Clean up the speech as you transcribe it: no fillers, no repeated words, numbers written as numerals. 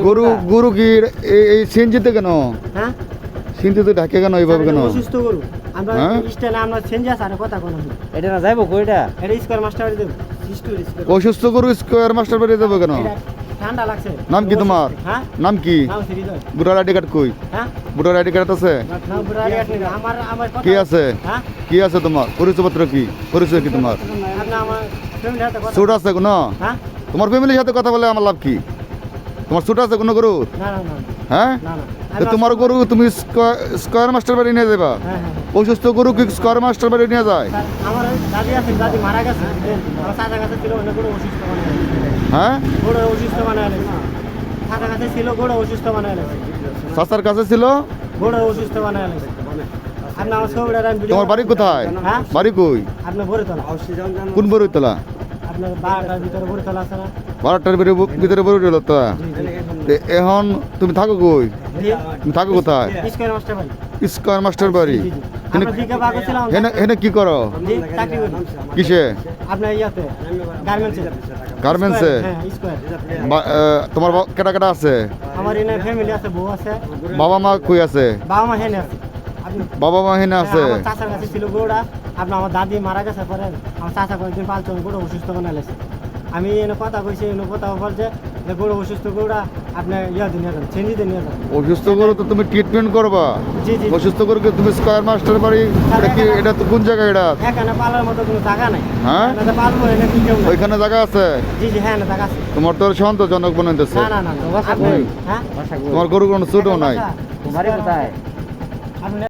গরু গরু কি এই সিনজিতে কেন? হ্যাঁ সিনজিতে ঢাকে কেন এইভাবে কেন? অসুস্থ গরু আমরা হ্যাঁ? স্টাইলে আমরা চেঞ্জ আছে আর কথা কোন এটা না যাইবো কইটা এটা স্কয়ার মাস্টার বাড়ি দেব স্টোর অসুস্থ গরু স্কোয়ার মাস্টার বাড়ি দেবো কেন? ঠান্ডা লাগছে নাম কি তোমার? হ্যাঁ নাম কি? নাম শ্রীধর ভোটার আইডি কার্ড কই? হ্যাঁ ভোটার আইডি কার্ড আছে? নাম বুড়ারি আছে আমার আমার কথা কি আছে? হ্যাঁ কি আছে তোমার পরিচয়পত্র কি? পরিচয় কি তোমার? আপনি আমার ফ্যামিলি সাথে কথা সুট আছে কোনো? হ্যাঁ তোমার ফ্যামিলির সাথে কথা বলে আমার লাভ কি? তোমার সুট আছে কোনো গরু? না না না হ্যাঁ না না তো তোমার গরু তুমি স্কোয়ার মাস্টার বাড়ি নিয়ে যাবা? হ্যাঁ হ্যাঁ অসুস্থ গরু কি স্কোয়ার মাস্টার বাড়ি নিয়ে যায়? স্যার, আমার দাদি আছে দাদি মারা গেছে আমার চাচা কাছে ছিল অনেক বড় অসুস্থ বানায় হ্যাঁ বড় অসুস্থ বানায় চাচা কাছে ছিল বড় অসুস্থ বানায় চাচার কাছে ছিল? বড় অসুস্থ বানায় আপনি আমার ছবিটা তোমার বাড়ি কোথায়? হ্যাঁ বাড়ি কই? আপনার বড়তলা কোন বড়িতলা? আপনার বারোটার ভিতরে বড়তলা আছে না 12টার ভিতরে বড়িতলা তো। এখন তুমি থাকো কই? তুমি থাকো কোথায়? স্কয়ার মাস্টার বাড়ি স্কোয়ার মাস্টার বাড়ি। জি, জি। আমরা দিকে বাগো ছিলাম এনে কি করো? জি চাকরি করি কিসে? আপনার ইয়াতে গার্মেন্টসে গার্মেন্টসে? হ্যাঁ স্কয়ার তোমার কেটা কেটা আছে? আমার এনে ফ্যামিলি আছে বউ আছে বাবা মা কই আছে? বাবা মা হেনে আছে আপনি বাবা মা হেনে আছে? আমার চাচার কাছে ছিল গরুটা আপনার আমার দাদি মারা গেছে পরে আমার চাচা কয়েকদিন পালছেন গরু অসুস্থ বানাইছে আমি এনে কথা কইছি এনে কথা বলছে যে গরু অসুস্থ গরুটা আপনি ইয়াতে নিয়ে যান চেঞ্জিতে নিয়ে যান অসুস্থ গরু তো তুমি ট্রিটমেন্ট করবা। জি জি অসুস্থ গরুকে তুমি স্কোয়ার মাস্টার বাড়ি এটা কি? এটা তো কোন জায়গা এটা? এখানে পালার মতো কোনো জায়গা নাই হ্যাঁ? এখানে পালবো এনে কি কেউ নাই। ওইখানে জায়গা আছে? জি জি হ্যাঁ না জায়গা আছে তোমার তো সন্তোষজনক বানাইতেছে। না না না না, আপনি হ্যাঁ তোমার গরু কোনো ছোটও নাই। তোমারই কোথায়? আপনি